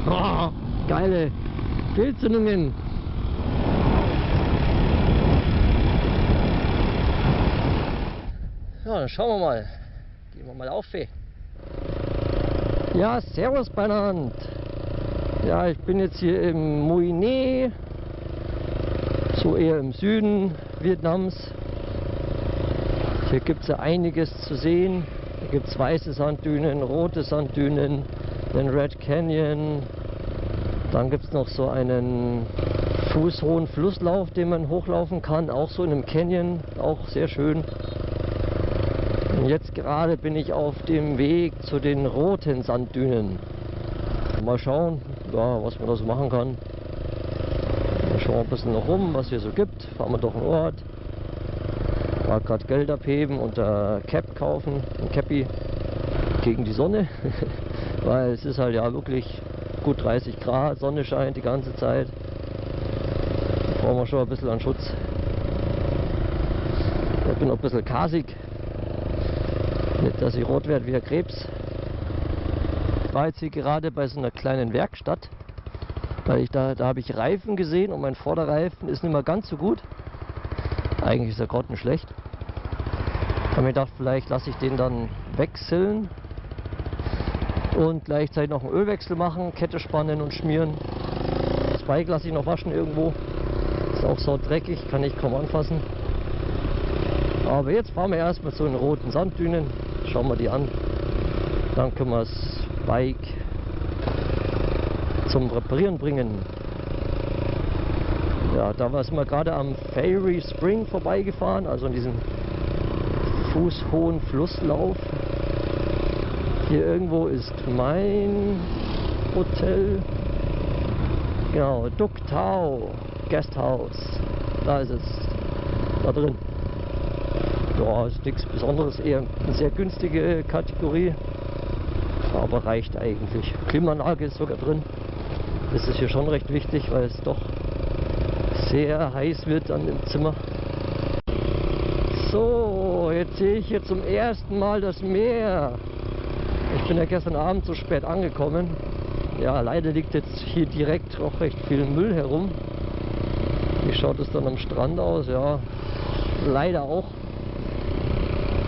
Oh, geile Fehlzündungen. Ja, dann schauen wir mal. Gehen wir mal auf. Ja, servus beieinander. Ja, ich bin jetzt hier im Mui Ne, so eher im Süden Vietnams. Hier gibt es ja einiges zu sehen. Hier gibt es weiße Sanddünen, rote Sanddünen, den Red Canyon. Dann gibt es noch so einen fußhohen Flusslauf, den man hochlaufen kann, auch so in einem Canyon, auch sehr schön. Und jetzt gerade bin ich auf dem Weg zu den roten Sanddünen. Mal schauen, ja, was man da so machen kann. Dann schauen wir ein bisschen noch rum, was hier so gibt. Fahren wir doch einen Ort. War gerade Geld abheben und Cap kaufen, ein Cappy gegen die Sonne. Weil es ist halt ja wirklich gut 30 Grad, Sonne scheint die ganze Zeit. Da brauchen wir schon ein bisschen an Schutz. Ich bin noch ein bisschen kasig. Nicht, dass ich rot werde wie der Krebs. Ich war jetzt hier gerade bei so einer kleinen Werkstatt, weil da habe ich Reifen gesehen und mein Vorderreifen ist nicht mehr ganz so gut. Eigentlich ist er grottenschlecht. Ich habe mir gedacht, vielleicht lasse ich den dann wechseln und gleichzeitig noch einen Ölwechsel machen, Kette spannen und schmieren. Das Bike lasse ich noch waschen irgendwo. Ist auch so dreckig, kann ich kaum anfassen. Aber jetzt fahren wir erstmal zu den roten Sanddünen. Schauen wir die an. Dann können wir das Bike zum Reparieren bringen. Ja, da sind wir gerade am Fairy Spring vorbeigefahren, also in diesem fußhohen Flusslauf. Hier irgendwo ist mein Hotel. Genau, Duc Thao Guesthouse. Da ist es. Da drin. Ja, ist nichts Besonderes, eher eine sehr günstige Kategorie. Aber reicht eigentlich. Klimaanlage ist sogar drin. Das ist hier schon recht wichtig, weil es doch sehr heiß wird dann im Zimmer. So, jetzt sehe ich hier zum ersten Mal das Meer. Ich bin ja gestern Abend so spät angekommen. Ja, leider liegt jetzt hier direkt auch recht viel Müll herum. Wie schaut es dann am Strand aus? Ja, leider auch.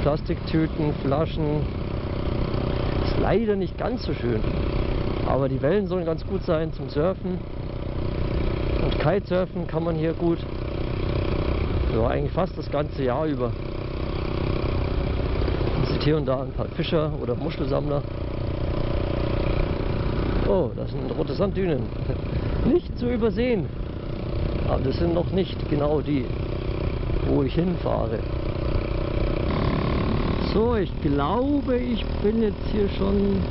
Plastiktüten, Flaschen. Ist leider nicht ganz so schön. Aber die Wellen sollen ganz gut sein zum Surfen. Und Kitesurfen kann man hier gut. Ja, eigentlich fast das ganze Jahr über. Man sieht hier und da ein paar Fischer oder Muschelsammler. Oh, das sind rote Sanddünen. Nicht zu übersehen. Aber das sind noch nicht genau die, wo ich hinfahre. So, ich glaube, ich bin jetzt hier schon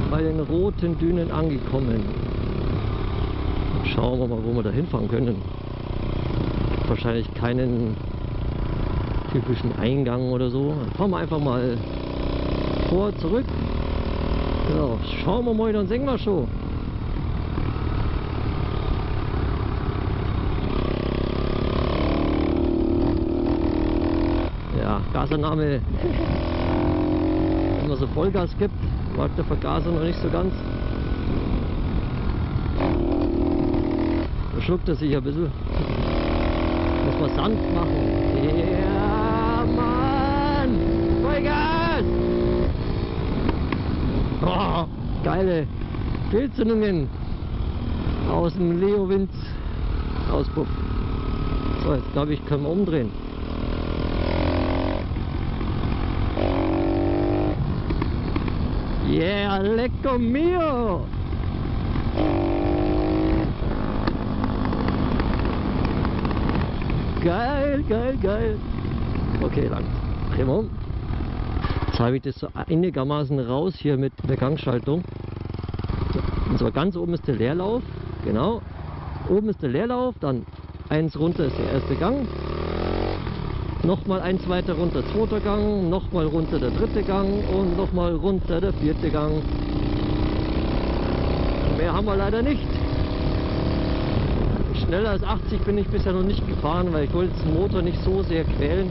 bei den roten Dünen angekommen. Schauen wir mal, wo wir da hinfahren können. Wahrscheinlich keinen typischen Eingang oder so. Dann fahren wir einfach mal vor, zurück. Genau, schauen wir mal, dann singen wir schon. Ja, Gasannahme. Wenn man so Vollgas gibt, mag der Vergaser noch nicht so ganz. Da schluckt er sich ein bisschen. Muss man sanft machen. Ja, Mann! Vollgas! Oh, geile Fehlzündungen aus dem Leo-Wind Auspuff. So, jetzt glaube ich, können wir umdrehen. Yeah, lecco mio! Geil, geil, geil! Okay, lang. Drehen wir um. Jetzt habe ich das so einigermaßen raus hier mit der Gangschaltung. Und zwar ganz oben ist der Leerlauf. Genau. Oben ist der Leerlauf, dann eins runter ist der erste Gang. Nochmal eins weiter runter, zweiter Gang, nochmal runter der dritte Gang und nochmal runter der vierte Gang. Mehr haben wir leider nicht. Schneller als 80 bin ich bisher noch nicht gefahren, weil ich wollte den Motor nicht so sehr quälen.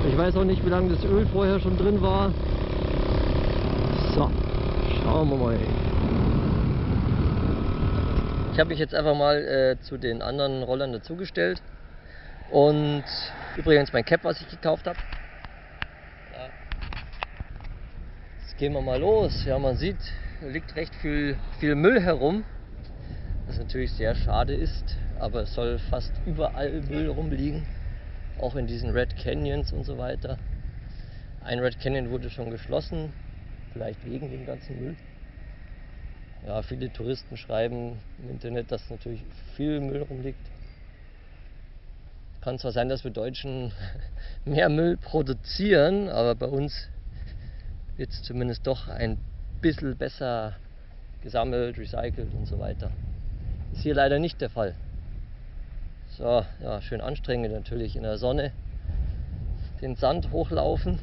Ich weiß auch nicht, wie lange das Öl vorher schon drin war. So, schauen wir mal. Ich habe mich jetzt einfach mal zu den anderen Rollern dazugestellt. Und übrigens mein Cap, was ich gekauft habe. Ja. Jetzt gehen wir mal los. Ja, man sieht, da liegt recht viel Müll herum. Was natürlich sehr schade ist, aber es soll fast überall Müll rumliegen. Auch in diesen Red Canyons und so weiter. Ein Red Canyon wurde schon geschlossen, vielleicht wegen dem ganzen Müll. Ja, viele Touristen schreiben im Internet, dass natürlich viel Müll rumliegt. Kann zwar sein, dass wir Deutschen mehr Müll produzieren, aber bei uns wird es zumindest doch ein bisschen besser gesammelt, recycelt und so weiter. Ist hier leider nicht der Fall. So, ja, schön anstrengend natürlich in der Sonne. Den Sand hochlaufen.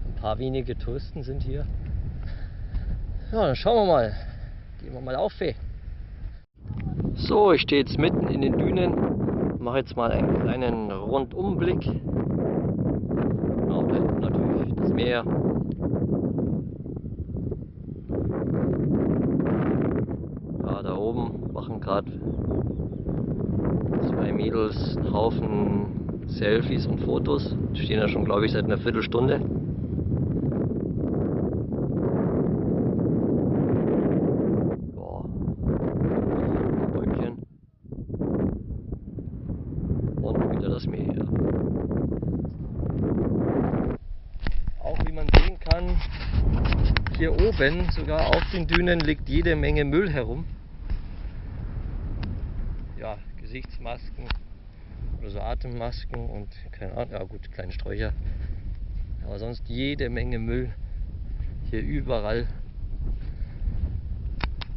Ein paar wenige Touristen sind hier. Ja, dann schauen wir mal. Gehen wir mal auf. So, ich stehe jetzt mitten in den Dünen. Mache jetzt mal einen kleinen Rundumblick. Auch da hinten natürlich das Meer. Ja, da oben machen gerade zwei Mädels einen Haufen Selfies und Fotos. Die stehen da schon, glaube ich, seit einer Viertelstunde. Ja, Bäumchen. Und wieder das Meer. Auch wie man sehen kann, hier oben, sogar auf den Dünen, liegt jede Menge Müll herum. Ja, Gesichtsmasken oder so Atemmasken und keine Ahnung, ja gut, kleine Sträucher. Aber sonst jede Menge Müll. Hier überall.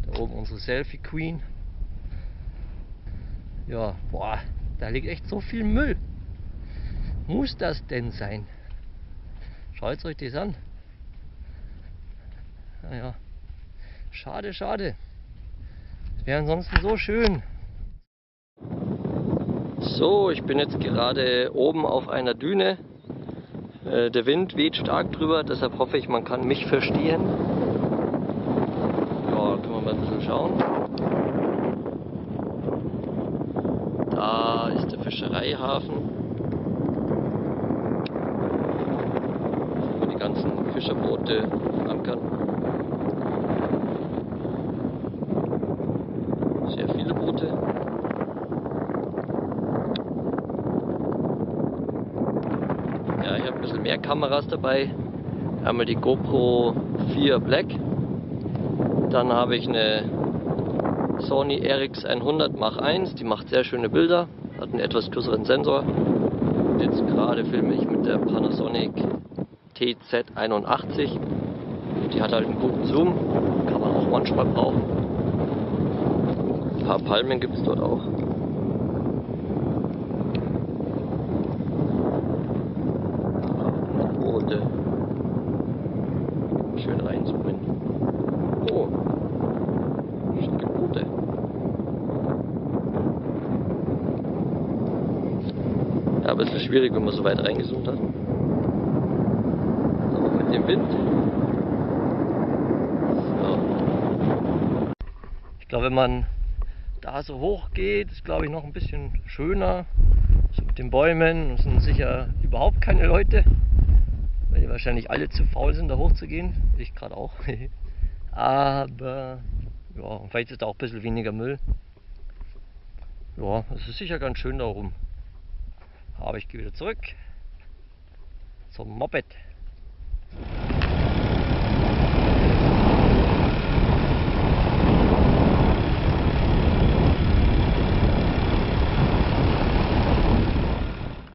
Da oben unsere Selfie Queen. Ja, boah, da liegt echt so viel Müll. Muss das denn sein? Schaut euch das an. Naja, schade, schade. Es wäre ansonsten so schön. So, ich bin jetzt gerade oben auf einer Düne. Der Wind weht stark drüber, deshalb hoffe ich, man kann mich verstehen. Ja, können wir mal ein bisschen schauen. Da ist der Fischereihafen. Wo die ganzen Fischerboote ankern. Sehr viele Boote. Ja, ich habe ein bisschen mehr Kameras dabei. Einmal die GoPro 4 Black. Dann habe ich eine Sony RX100 Mark I. Die macht sehr schöne Bilder. Hat einen etwas größeren Sensor. Und jetzt gerade filme ich mit der Panasonic TZ81. Die hat halt einen guten Zoom. Kann man auch manchmal brauchen. Ein paar Palmen gibt es dort auch. Boote. Schön reinzoomen. Oh, schicke Boote. Ja, ein bisschen schwierig, wenn man so weit reingezoomt hat. Aber mit dem Wind. So. Ich glaube, wenn man da so hoch geht, ist glaube ich noch ein bisschen schöner. So mit den Bäumen. Es sind sicher überhaupt keine Leute, weil die wahrscheinlich alle zu faul sind, da hochzugehen. Ich gerade auch. Aber ja, vielleicht ist da auch ein bisschen weniger Müll. Ja, es ist sicher ganz schön da oben. Aber ich gehe wieder zurück zum Moped.